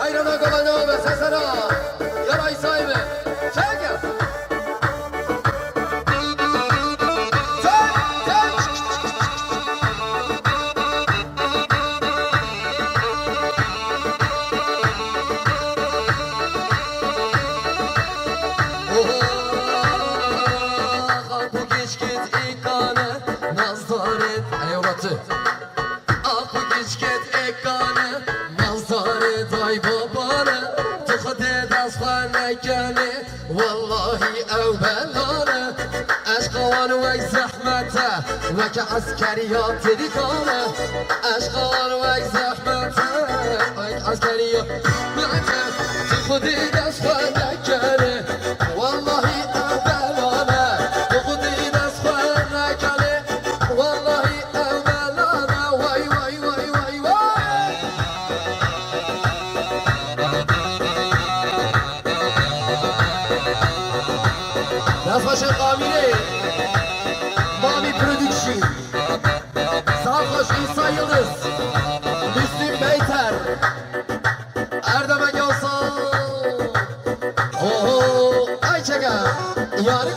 Ayrana govano ve sesana. Yaray sahibi. Çek ya. والله أولنا أشقوان ويزحمته وكعسكريات ركانه أشقوان ويزحمته وكعسكريات ركانه تخدي دسخنا كانه والله أولنا تخدي دسخنا كانه والله أولنا واي واي واي واي واي نفخش قامینه مامی پرودکشن سافخش ایسا یıldız Müslüm Beyter Erdem Egeosan Oho Ayçega Yani